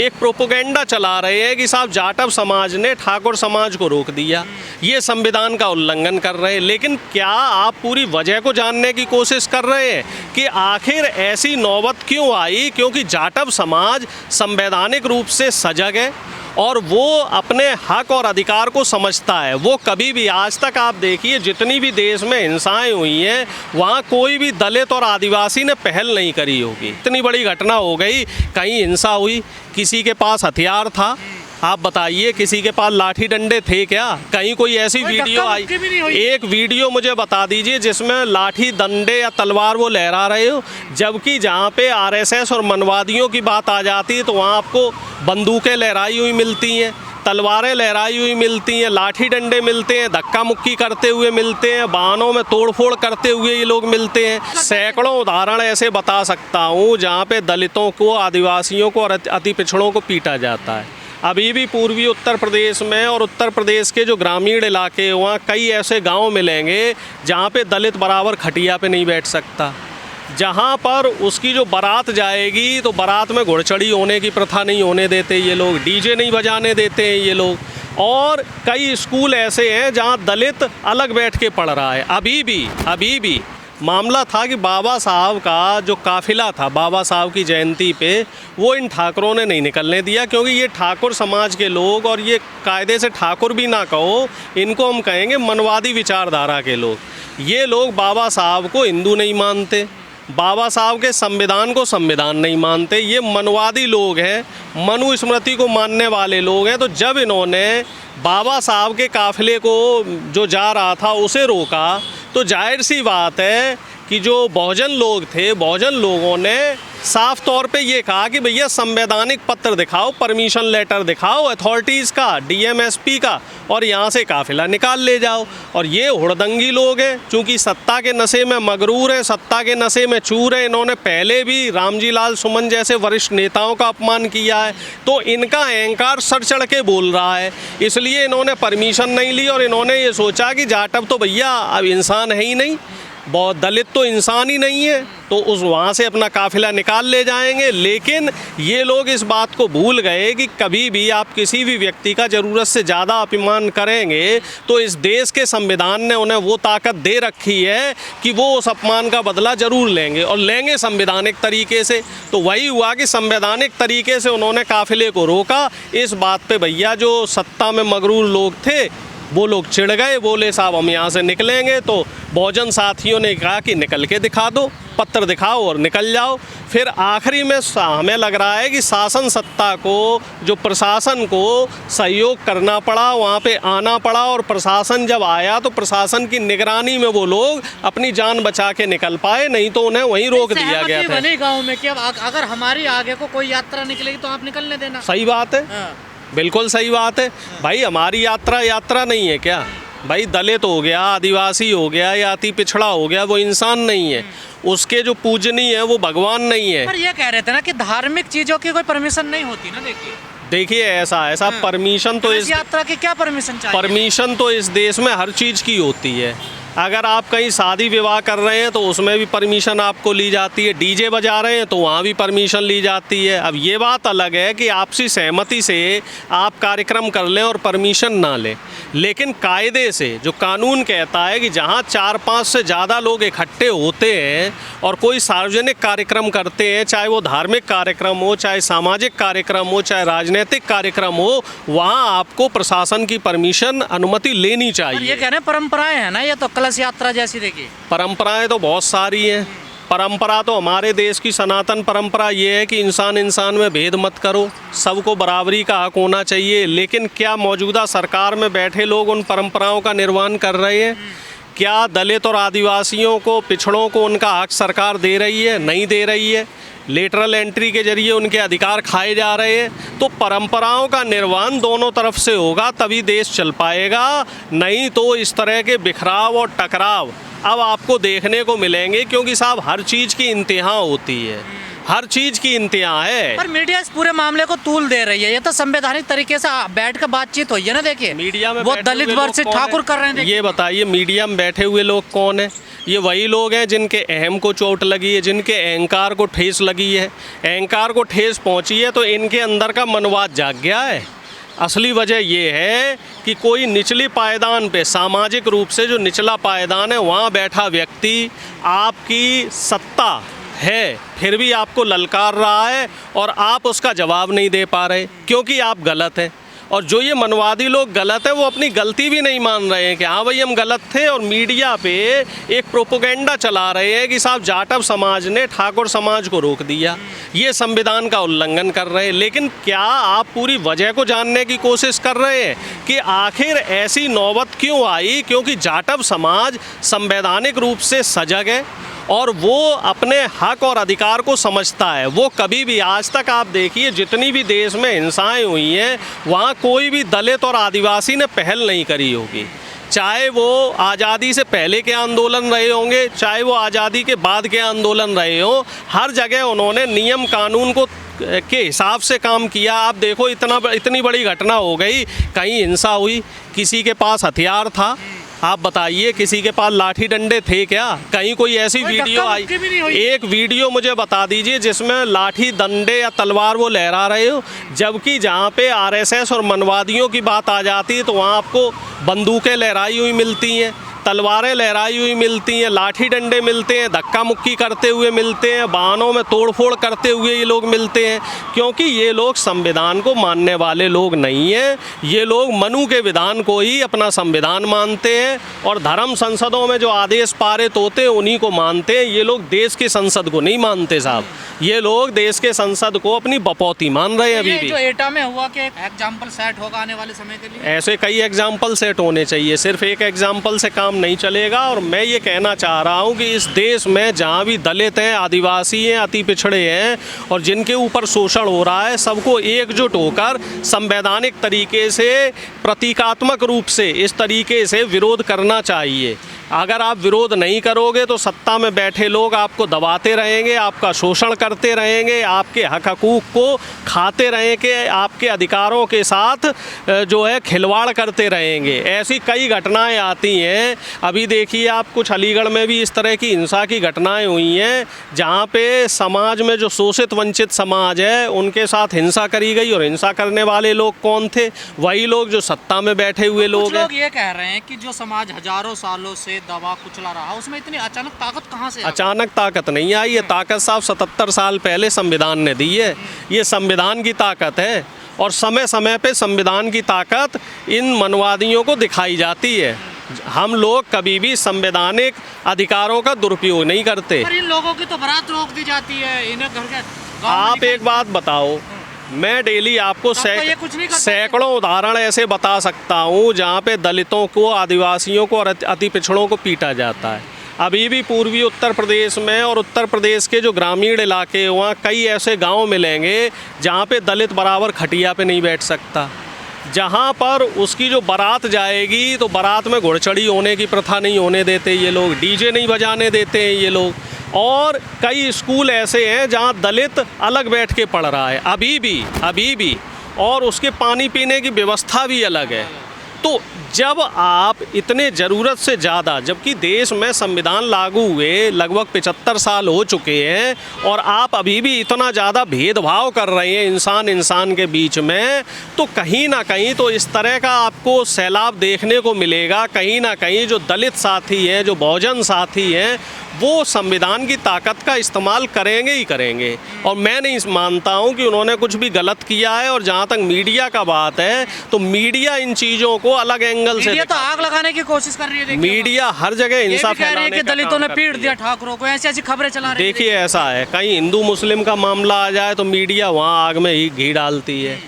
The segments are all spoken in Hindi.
एक प्रोपोगेंडा चला रहे हैं कि साहब जाटव समाज ने ठाकुर समाज को रोक दिया, ये संविधान का उल्लंघन कर रहे हैं। लेकिन क्या आप पूरी वजह को जानने की कोशिश कर रहे हैं कि आखिर ऐसी नौबत क्यों आई? क्योंकि जाटव समाज संवैधानिक रूप से सजग है और वो अपने हक और अधिकार को समझता है। वो कभी भी, आज तक आप देखिए जितनी भी देश में हिंसाएं हुई हैं, वहाँ कोई भी दलित और आदिवासी ने पहल नहीं करी होगी। इतनी बड़ी घटना हो गई, कहीं हिंसा हुई, किसी के पास हथियार था, आप बताइए किसी के पास लाठी डंडे थे क्या? कहीं कोई ऐसी वीडियो आई? एक वीडियो मुझे बता दीजिए जिसमें लाठी डंडे या तलवार वो लहरा रहे हो, जबकि जहाँ पे आरएसएस और मनवादियों की बात आ जाती है तो वहाँ आपको बंदूकें लहराई हुई मिलती हैं, तलवारें लहराई हुई मिलती हैं, लाठी डंडे मिलते हैं, धक्का मुक्की करते हुए मिलते हैं, वाहनों में तोड़फोड़ करते हुए ये लोग मिलते हैं। सैकड़ों उदाहरण ऐसे बता सकता हूँ जहाँ पे दलितों को, आदिवासियों को और अति पिछड़ों को पीटा जाता है। अभी भी पूर्वी उत्तर प्रदेश में और उत्तर प्रदेश के जो ग्रामीण इलाके, वहाँ कई ऐसे गांव मिलेंगे जहाँ पे दलित बराबर खटिया पे नहीं बैठ सकता, जहाँ पर उसकी जो बारात जाएगी तो बारात में घुड़चढ़ी होने की प्रथा नहीं होने देते ये लोग, डीजे नहीं बजाने देते हैं ये लोग। और कई स्कूल ऐसे हैं जहाँ दलित अलग बैठ के पढ़ रहा है। अभी भी मामला था कि बाबा साहब का जो काफिला था, बाबा साहब की जयंती पे, वो इन ठाकुरों ने नहीं निकलने दिया, क्योंकि ये ठाकुर समाज के लोग, और ये कायदे से ठाकुर भी ना कहो, इनको हम कहेंगे मनवादी विचारधारा के लोग। ये लोग बाबा साहब को हिंदू नहीं मानते, बाबा साहब के संविधान को संविधान नहीं मानते, ये मनवादी लोग हैं, मनुस्मृति को मानने वाले लोग हैं। तो जब इन्होंने बाबा साहब के काफिले को जो जा रहा था उसे रोका, तो जाहिर सी बात है कि जो बहुजन लोग थे, बहुजन लोगों ने साफ तौर पे ये कहा कि भैया संवैधानिक पत्र दिखाओ, परमिशन लेटर दिखाओ अथॉरिटीज़ का, डीएमएसपी का, और यहाँ से काफिला निकाल ले जाओ। और ये हुड़दंगी लोग हैं, चूँकि सत्ता के नशे में मगरूर हैं, सत्ता के नशे में चूर हैं। इन्होंने पहले भी रामजी लाल सुमन जैसे वरिष्ठ नेताओं का अपमान किया है, तो इनका अहंकार सर चढ़ के बोल रहा है। इसलिए इन्होंने परमिशन नहीं ली और इन्होंने ये सोचा कि जाटव तो भैया अब इंसान है ही नहीं, बहुत दलित तो इंसान ही नहीं है, तो उस वहाँ से अपना काफिला निकाल ले जाएंगे। लेकिन ये लोग इस बात को भूल गए कि कभी भी आप किसी भी व्यक्ति का ज़रूरत से ज़्यादा अपमान करेंगे तो इस देश के संविधान ने उन्हें वो ताकत दे रखी है कि वो उस अपमान का बदला ज़रूर लेंगे, और लेंगे संवैधानिक तरीके से। तो वही हुआ कि संवैधानिक तरीके से उन्होंने काफिले को रोका। इस बात पर भैया जो सत्ता में मगरूर लोग थे वो लोग चिढ़ गए, बोले साहब हम यहाँ से निकलेंगे। तो बहुजन साथियों ने कहा कि निकल के दिखा दो, पत्र दिखाओ और निकल जाओ। फिर आखिरी में हमें लग रहा है कि शासन सत्ता को, जो प्रशासन को सहयोग करना पड़ा, वहाँ पे आना पड़ा, और प्रशासन जब आया तो प्रशासन की निगरानी में वो लोग अपनी जान बचा के निकल पाए, नहीं तो उन्हें वहीं रोक दिया गया था। गाँव में कि अब अगर हमारी आगे को कोई यात्रा निकलेगी तो आप निकलने देना। सही बात है, बिल्कुल सही बात है भाई। हमारी यात्रा नहीं है क्या भाई? दलित हो गया, आदिवासी हो गया या अति पिछड़ा हो गया, वो इंसान नहीं है, उसके जो पूजनीय है वो भगवान नहीं है। पर ये कह रहे थे ना कि धार्मिक चीजों की कोई परमिशन नहीं होती ना। देखिए ऐसा परमिशन तो इस यात्रा की क्या परमिशन चाहिए? परमिशन तो इस देश में हर चीज़ की होती है। अगर आप कहीं शादी विवाह कर रहे हैं तो उसमें भी परमिशन आपको ली जाती है, डीजे बजा रहे हैं तो वहाँ भी परमिशन ली जाती है। अब ये बात अलग है कि आपसी सहमति से आप कार्यक्रम कर लें और परमिशन ना लें, लेकिन कायदे से जो कानून कहता है कि जहाँ 4-5 से ज़्यादा लोग इकट्ठे होते हैं और कोई सार्वजनिक कार्यक्रम करते हैं, चाहे वो धार्मिक कार्यक्रम हो, चाहे सामाजिक कार्यक्रम हो, चाहे राजनीतिक कार्यक्रम हो, वहाँ आपको प्रशासन की परमिशन, अनुमति लेनी चाहिए। ये कह रहे हैं परंपराएं हैं ना, ये तो कलश यात्रा जैसी। देखिए परंपराएं तो बहुत सारी हैं। परंपरा तो हमारे देश की सनातन परंपरा ये है कि इंसान इंसान में भेद मत करो, सबको बराबरी का हक होना चाहिए। लेकिन क्या मौजूदा सरकार में बैठे लोग उन परंपराओं का निर्वहन कर रहे हैं? क्या दलित और आदिवासियों को, पिछड़ों को उनका हक सरकार दे रही है? नहीं दे रही है। लेटरल एंट्री के जरिए उनके अधिकार खाए जा रहे हैं। तो परंपराओं का निर्वहन दोनों तरफ से होगा तभी देश चल पाएगा, नहीं तो इस तरह के बिखराव और टकराव अब आपको देखने को मिलेंगे। क्योंकि साहब हर चीज़ की इंतहा होती है, हर चीज की इंतहा है। पर मीडिया इस पूरे मामले को तूल दे रही है। ये तो संवैधानिक तरीके से बैठ कर बातचीत हुई है ना। देखिए मीडिया में वो बैठे दलित हुए वर्ग लोग से कौन ठाकुर है? कर रहे हैं। देखिए ये बताइए मीडिया में बैठे हुए लोग कौन है? ये वही लोग हैं जिनके अहम को चोट लगी है, जिनके अहंकार को ठेस लगी है। अहंकार को ठेस पहुंची है तो इनके अंदर का मनवाद जाग गया है। असली वजह ये है कि कोई निचली पायदान पे, सामाजिक रूप से जो निचला पायदान है, वहाँ बैठा व्यक्ति आपकी सत्ता है फिर भी आपको ललकार रहा है और आप उसका जवाब नहीं दे पा रहे क्योंकि आप गलत हैं। और जो ये मनवादी लोग गलत है वो अपनी गलती भी नहीं मान रहे हैं कि हाँ भाई हम गलत थे, और मीडिया पे एक प्रोपोगेंडा चला रहे हैं कि साहब जाटव समाज ने ठाकुर समाज को रोक दिया, ये संविधान का उल्लंघन कर रहे हैं। लेकिन क्या आप पूरी वजह को जानने की कोशिश कर रहे हैं कि आखिर ऐसी नौबत क्यों आई? क्योंकि जाटव समाज संवैधानिक रूप से सजग है और वो अपने हक और अधिकार को समझता है। वो कभी भी, आज तक आप देखिए जितनी भी देश में हिंसाएं हुई हैं वहाँ कोई भी दलित और आदिवासी ने पहल नहीं करी होगी। चाहे वो आज़ादी से पहले के आंदोलन रहे होंगे, चाहे वो आज़ादी के बाद के आंदोलन रहे हों, हर जगह उन्होंने नियम कानून को के हिसाब से काम किया। आप देखो इतनी बड़ी घटना हो गई, कहीं हिंसा हुई, किसी के पास हथियार था, आप बताइए किसी के पास लाठी डंडे थे क्या? कहीं कोई ऐसी वीडियो आई? एक वीडियो मुझे बता दीजिए जिसमें लाठी डंडे या तलवार वो लहरा रहे हो, जबकि जहाँ पे आरएसएस और मनवादियों की बात आ जाती है तो वहाँ आपको बंदूकें लहराई हुई मिलती हैं, तलवारें लहराई हुई मिलती हैं, लाठी डंडे मिलते हैं, धक्का मुक्की करते हुए मिलते हैं, वाहनों में तोड़फोड़ करते हुए ये लोग मिलते हैं। क्योंकि ये लोग संविधान को मानने वाले लोग नहीं हैं। ये लोग मनु के विधान को ही अपना संविधान मानते हैं और धर्म संसदों में जो आदेश पारित होते हैं उन्हीं को मानते हैं। ये लोग देश की संसद को नहीं मानते साहब, ये लोग देश के संसद को अपनी बपौती मान रहे हैं। अभी भी जो एटा में हुआ कि एग्जाम्पल सेट होगा आने वाले समय के लिए, ऐसे कई एग्जाम्पल सेट होने चाहिए, सिर्फ एक एग्जाम्पल से काम नहीं चलेगा। और मैं ये कहना चाह रहा हूँ कि इस देश में जहाँ भी दलित हैं, आदिवासी हैं, अति पिछड़े हैं और जिनके ऊपर शोषण हो रहा है, सबको एकजुट होकर संवैधानिक तरीके से, प्रतीकात्मक रूप से इस तरीके से विरोध करना चाहिए। अगर आप विरोध नहीं करोगे तो सत्ता में बैठे लोग आपको दबाते रहेंगे, आपका शोषण करते रहेंगे, आपके हक हकूक़ को खाते रहेंगे, आपके अधिकारों के साथ जो है खिलवाड़ करते रहेंगे। ऐसी कई घटनाएं आती हैं। अभी देखिए आप, कुछ अलीगढ़ में भी इस तरह की हिंसा की घटनाएं हुई हैं जहां पे समाज में जो शोषित वंचित समाज है उनके साथ हिंसा करी गई। और हिंसा करने वाले लोग कौन थे? वही लोग जो सत्ता में बैठे हुए लोग हैं। लोग ये कह रहे हैं कि जो समाज हजारों सालों से दबा कुचला रहा, उसमें इतनी अचानक ताकत कहाँ से? अचानक ताकत नहीं आई है, ताकत साहब 77 साल पहले संविधान ने दी है। ये संविधान की ताकत है और समय समय पे संविधान की ताकत इन मनवादियों को दिखाई जाती है। हम लोग कभी भी संवैधानिक अधिकारों का दुरुपयोग नहीं करते। पर इन लोगों की तो बारात रोक दी जाती है, इन्हें घर के आप एक बात बताओ, मैं डेली आपको सैकड़ों उदाहरण ऐसे बता सकता हूँ जहाँ पे दलितों को, आदिवासियों को और अति पिछड़ों को पीटा जाता है। अभी भी पूर्वी उत्तर प्रदेश में और उत्तर प्रदेश के जो ग्रामीण इलाके, वहाँ कई ऐसे गांव मिलेंगे जहाँ पे दलित बराबर खटिया पे नहीं बैठ सकता। जहाँ पर उसकी जो बारात जाएगी तो बारात में घुड़चढ़ी होने की प्रथा नहीं होने देते ये लोग, डीजे नहीं बजाने देते हैं ये लोग। और कई स्कूल ऐसे हैं जहाँ दलित अलग बैठ के पढ़ रहा है अभी भी और उसके पानी पीने की व्यवस्था भी अलग है। तो जब आप इतने ज़रूरत से ज़्यादा, जबकि देश में संविधान लागू हुए लगभग 75 साल हो चुके हैं और आप अभी भी इतना ज़्यादा भेदभाव कर रहे हैं इंसान इंसान के बीच में, तो कहीं ना कहीं तो इस तरह का आपको सैलाब देखने को मिलेगा। कहीं ना कहीं जो दलित साथी हैं, जो बहुजन साथी हैं, वो संविधान की ताकत का इस्तेमाल करेंगे ही करेंगे। और मैं नहीं मानता हूं कि उन्होंने कुछ भी गलत किया है। और जहां तक मीडिया का बात है तो मीडिया इन चीज़ों को अलग एंगल से, तो आग लगाने की कोशिश कर रही है। मीडिया हर जगह हिंसा फैलाने का दलितों ने पीट दिया ठाकुरों को, ऐसी ऐसी खबरें चला रही है। देखिए ऐसा है, कहीं हिंदू मुस्लिम का मामला आ जाए तो मीडिया वहाँ आग में ही घी डालती है,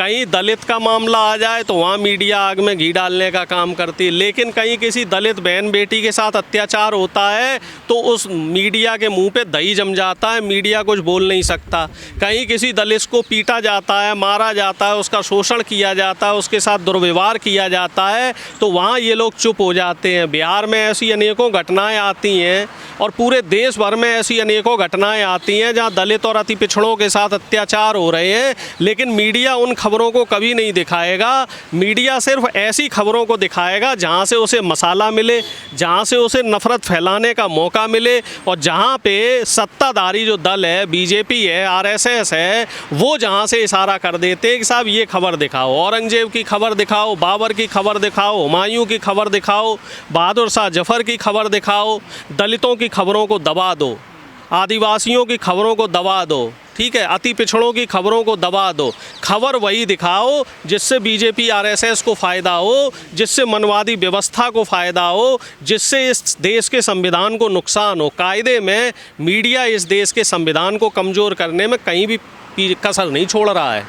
कहीं दलित का मामला आ जाए तो वहाँ मीडिया आग में घी डालने का काम करती है, लेकिन कहीं किसी दलित बहन बेटी के साथ अत्याचार होता है तो उस मीडिया के मुंह पे दही जम जाता है, मीडिया कुछ बोल नहीं सकता। कहीं किसी दलित को पीटा जाता है, मारा जाता है, उसका शोषण किया जाता है, उसके साथ दुर्व्यवहार किया जाता है तो वहाँ ये लोग चुप हो जाते हैं। बिहार में ऐसी अनेकों घटनाएँ आती हैं और पूरे देश भर में ऐसी अनेकों घटनाएँ आती हैं जहाँ दलित और अति पिछड़ों के साथ अत्याचार हो रहे हैं, लेकिन मीडिया उन खबरों को कभी नहीं दिखाएगा। मीडिया सिर्फ ऐसी खबरों को दिखाएगा जहां से उसे मसाला मिले, जहां से उसे नफरत फैलाने का मौका मिले और जहां पे सत्ताधारी जो दल है, बीजेपी है, आरएसएस है, वो जहां से इशारा कर देते हैं कि साहब ये खबर दिखाओ, औरंगजेब की खबर दिखाओ, बाबर की खबर दिखाओ, हुमायूं की खबर दिखाओ, बहादुर शाह जफर की खबर दिखाओ, दलितों की खबरों को दबा दो, आदिवासियों की खबरों को दबा दो, ठीक है, अति पिछड़ों की खबरों को दबा दो। खबर वही दिखाओ जिससे बीजेपी आरएसएस को फ़ायदा हो, जिससे मनवादी व्यवस्था को फ़ायदा हो, जिससे इस देश के संविधान को नुकसान हो। कायदे में मीडिया इस देश के संविधान को कमज़ोर करने में कहीं भी कसर नहीं छोड़ रहा है।